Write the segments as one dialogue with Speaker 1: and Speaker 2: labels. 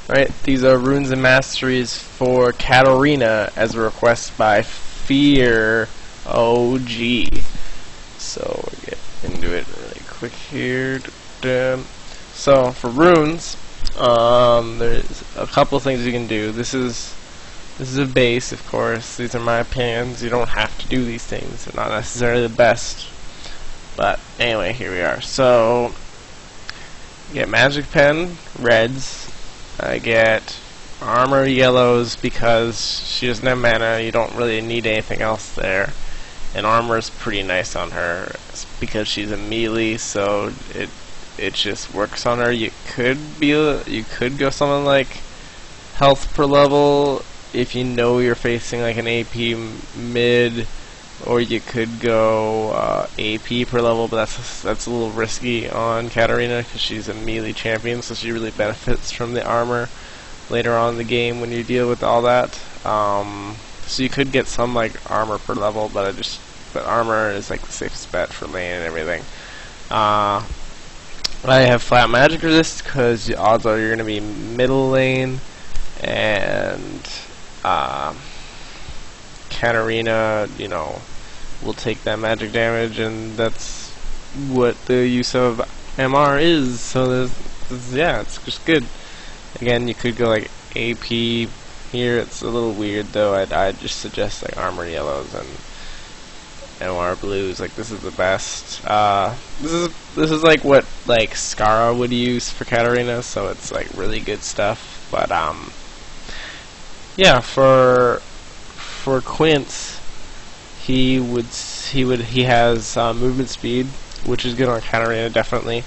Speaker 1: Alright, these are runes and masteries for Katarina as a request by Fear OG. So we'll get into it really quick here. So for runes, there's a couple things you can do. This is a base, of course. These are my opinions. You don't have to do these things. They're not necessarily the best. But anyway, here we are. So you get magic pen, reds. I get armor yellows because she doesn't have mana. You don't really need anything else there. And armor is pretty nice on her because she's a melee, so it just works on her. You could go something like health per level if you know you're facing like an AP mid, or you could go AP per level, but that's a little risky on Katarina because she's a melee champion, so she really benefits from the armor later on in the game when you deal with all that. So you could get some like armor per level, but armor is like the safest bet for lane and everything. I have flat magic resist because the odds are you're going to be middle lane, and Katarina, you know, will take that magic damage, and that's what the use of MR is. So yeah, it's just good. Again, you could go like AP here. It's a little weird though. I'd just suggest like armor yellows and MR blues. Like this is the best. This is like what like Skara would use for Katarina, so it's like really good stuff. But yeah, for Quince, he has movement speed, which is good on Katarina definitely.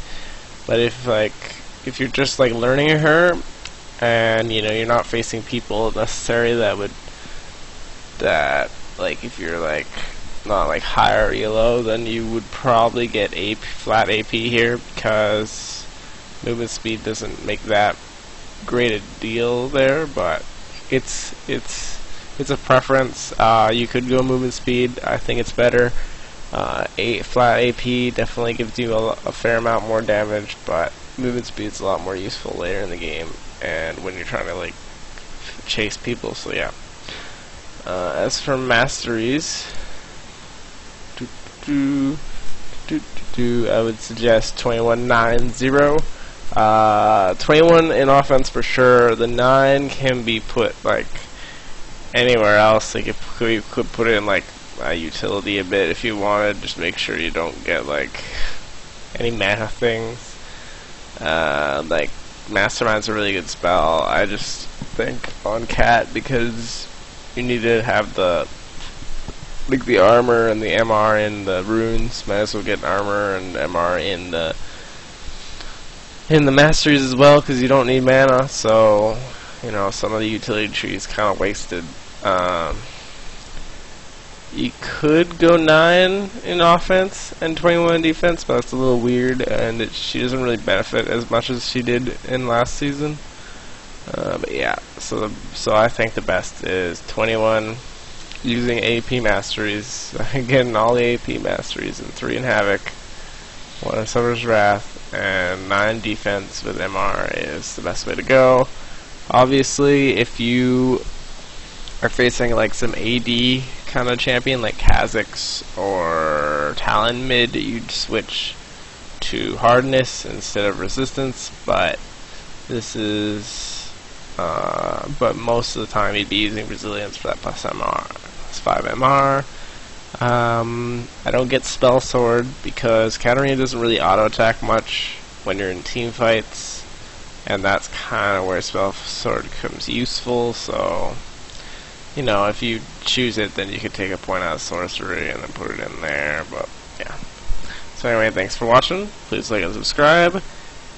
Speaker 1: But if you're just like learning her, and you know you're not facing people necessarily that like if you're like not like high or low, then you would probably get flat AP here because movement speed doesn't make that great a deal there. But it's a preference. You could go movement speed. I think it's better. Flat AP definitely gives you a fair amount more damage, but movement speed is a lot more useful later in the game and when you're trying to like chase people. So yeah. As for masteries, I would suggest 21-9-0. 21 in offense for sure. The 9 can be put like anywhere else. Like if you could put it in like a utility a bit if you wanted. Just make sure you don't get like any mana things. Like Mastermind's a really good spell. I just think on Cat because you need to have the armor and the MR in the runes. Might as well get armor and MR in the masteries as well because you don't need mana. So you know some of the utility trees kind of wasted. You could go 9 in offense and 21 in defense, but that's a little weird, and she doesn't really benefit as much as she did in last season. But yeah, so I think the best is 21 using AP masteries. Getting all the AP masteries and 3 in Havoc, 1 in Summer's Wrath, and 9 defense with MR is the best way to go. Obviously, if you are facing like some AD kind of champion like Kha'Zix or Talon mid, you'd switch to hardness instead of resistance, but this is but most of the time you'd be using resilience for that plus 5 MR. I don't get spell sword because Katarina doesn't really auto attack much when you're in team fights, and that's kind of where spell sword becomes useful. So you know, if you choose it, then you could take a point out of sorcery and then put it in there, but yeah. So anyway, thanks for watching. Please like and subscribe.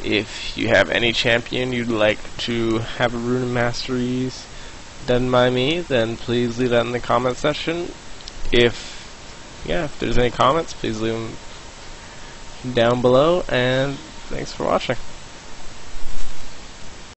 Speaker 1: If you have any champion you'd like to have a rune of masteries done by me, then please leave that in the comment section. If there's any comments, please leave them down below, and thanks for watching.